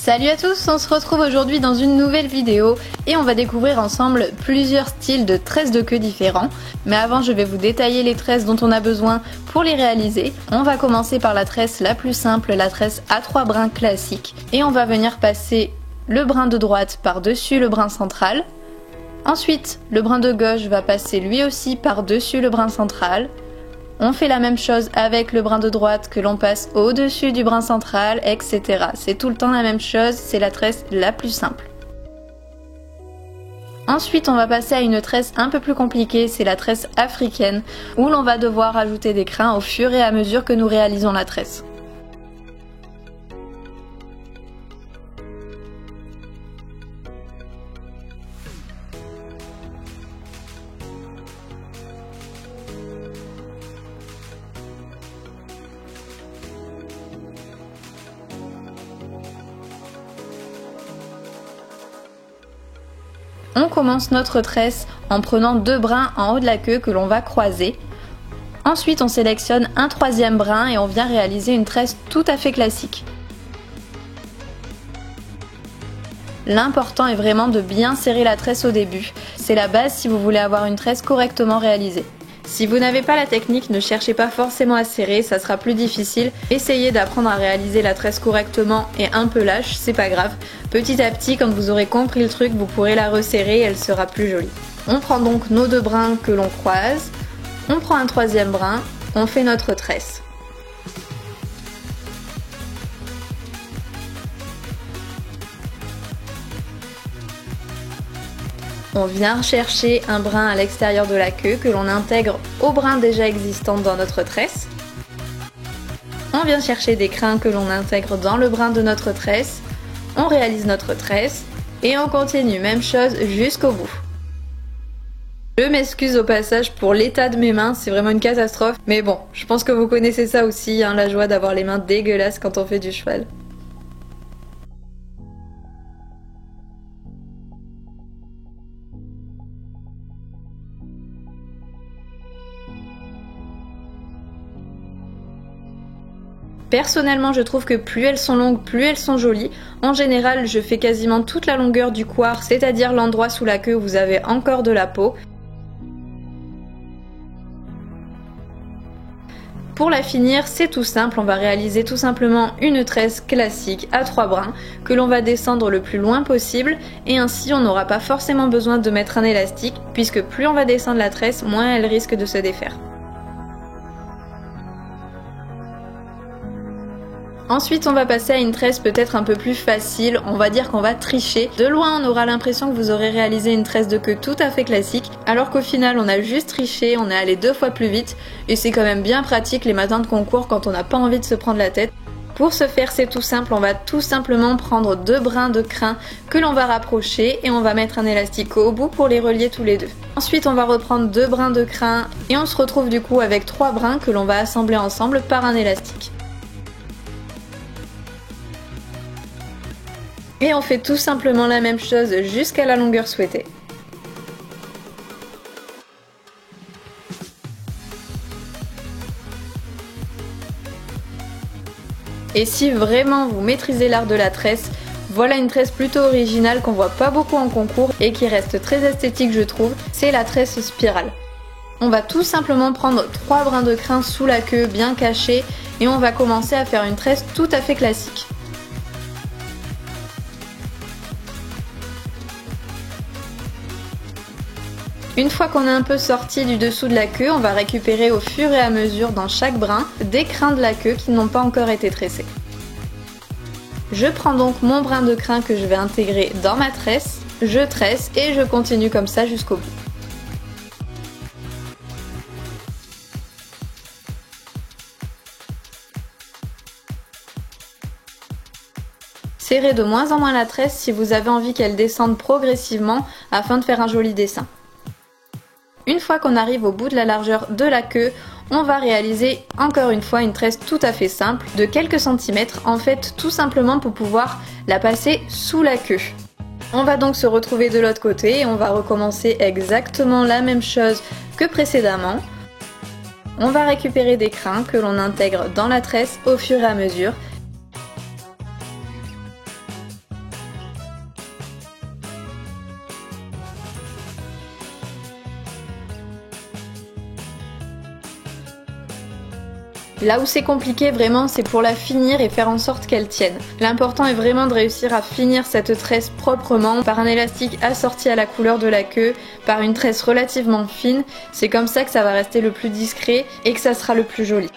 Salut à tous, on se retrouve aujourd'hui dans une nouvelle vidéo et on va découvrir ensemble plusieurs styles de tresses de queue différents. Mais avant, je vais vous détailler les tresses dont on a besoin pour les réaliser. On va commencer par la tresse la plus simple, la tresse à 3 brins classique. Et on va venir passer le brin de droite par-dessus le brin central. Ensuite, le brin de gauche va passer lui aussi par-dessus le brin central. On fait la même chose avec le brin de droite que l'on passe au-dessus du brin central, etc. C'est tout le temps la même chose, c'est la tresse la plus simple. Ensuite, on va passer à une tresse un peu plus compliquée, c'est la tresse africaine, où l'on va devoir ajouter des crins au fur et à mesure que nous réalisons la tresse. On commence notre tresse en prenant 2 brins en haut de la queue que l'on va croiser. Ensuite, on sélectionne un 3e brin et on vient réaliser une tresse tout à fait classique. L'important est vraiment de bien serrer la tresse au début. C'est la base si vous voulez avoir une tresse correctement réalisée. Si vous n'avez pas la technique, ne cherchez pas forcément à serrer, ça sera plus difficile. Essayez d'apprendre à réaliser la tresse correctement et un peu lâche, c'est pas grave. Petit à petit, quand vous aurez compris le truc, vous pourrez la resserrer et elle sera plus jolie. On prend donc nos 2 brins que l'on croise, on prend un 3e brin, on fait notre tresse. On vient chercher un brin à l'extérieur de la queue que l'on intègre au brin déjà existant dans notre tresse. On vient chercher des crins que l'on intègre dans le brin de notre tresse. On réalise notre tresse et on continue, même chose jusqu'au bout. Je m'excuse au passage pour l'état de mes mains, c'est vraiment une catastrophe. Mais bon, je pense que vous connaissez ça aussi, hein, la joie d'avoir les mains dégueulasses quand on fait du cheval. Personnellement, je trouve que plus elles sont longues, plus elles sont jolies. En général, je fais quasiment toute la longueur du couard, c'est-à-dire l'endroit sous la queue où vous avez encore de la peau. Pour la finir, c'est tout simple, on va réaliser tout simplement une tresse classique à 3 brins que l'on va descendre le plus loin possible et ainsi on n'aura pas forcément besoin de mettre un élastique puisque plus on va descendre la tresse, moins elle risque de se défaire. Ensuite, on va passer à une tresse peut-être un peu plus facile, on va dire qu'on va tricher. De loin, on aura l'impression que vous aurez réalisé une tresse de queue tout à fait classique, alors qu'au final, on a juste triché, on est allé 2 fois plus vite, et c'est quand même bien pratique les matins de concours quand on n'a pas envie de se prendre la tête. Pour ce faire, c'est tout simple, on va tout simplement prendre 2 brins de crin que l'on va rapprocher et on va mettre un élastique au bout pour les relier tous les deux. Ensuite, on va reprendre 2 brins de crin et on se retrouve du coup avec 3 brins que l'on va assembler ensemble par un élastique. Et on fait tout simplement la même chose jusqu'à la longueur souhaitée. Et si vraiment vous maîtrisez l'art de la tresse, voilà une tresse plutôt originale qu'on voit pas beaucoup en concours et qui reste très esthétique je trouve, c'est la tresse spirale. On va tout simplement prendre 3 brins de crin sous la queue bien cachés et on va commencer à faire une tresse tout à fait classique. Une fois qu'on est un peu sorti du dessous de la queue, on va récupérer au fur et à mesure dans chaque brin des crins de la queue qui n'ont pas encore été tressés. Je prends donc mon brin de crin que je vais intégrer dans ma tresse, je tresse et je continue comme ça jusqu'au bout. Serrez de moins en moins la tresse si vous avez envie qu'elle descende progressivement afin de faire un joli dessin. Une fois qu'on arrive au bout de la largeur de la queue, on va réaliser encore une fois une tresse tout à fait simple de quelques centimètres, en fait tout simplement pour pouvoir la passer sous la queue. On va donc se retrouver de l'autre côté et on va recommencer exactement la même chose que précédemment. On va récupérer des crins que l'on intègre dans la tresse au fur et à mesure. Là où c'est compliqué vraiment, c'est pour la finir et faire en sorte qu'elle tienne. L'important est vraiment de réussir à finir cette tresse proprement par un élastique assorti à la couleur de la queue, par une tresse relativement fine. C'est comme ça que ça va rester le plus discret et que ça sera le plus joli.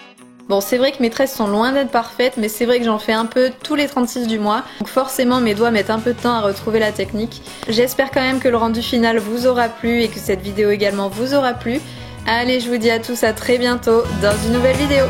Bon, c'est vrai que mes tresses sont loin d'être parfaites, mais c'est vrai que j'en fais un peu tous les 36 du mois. Donc forcément, mes doigts mettent un peu de temps à retrouver la technique. J'espère quand même que le rendu final vous aura plu et que cette vidéo également vous aura plu. Allez, je vous dis à tous à très bientôt dans une nouvelle vidéo.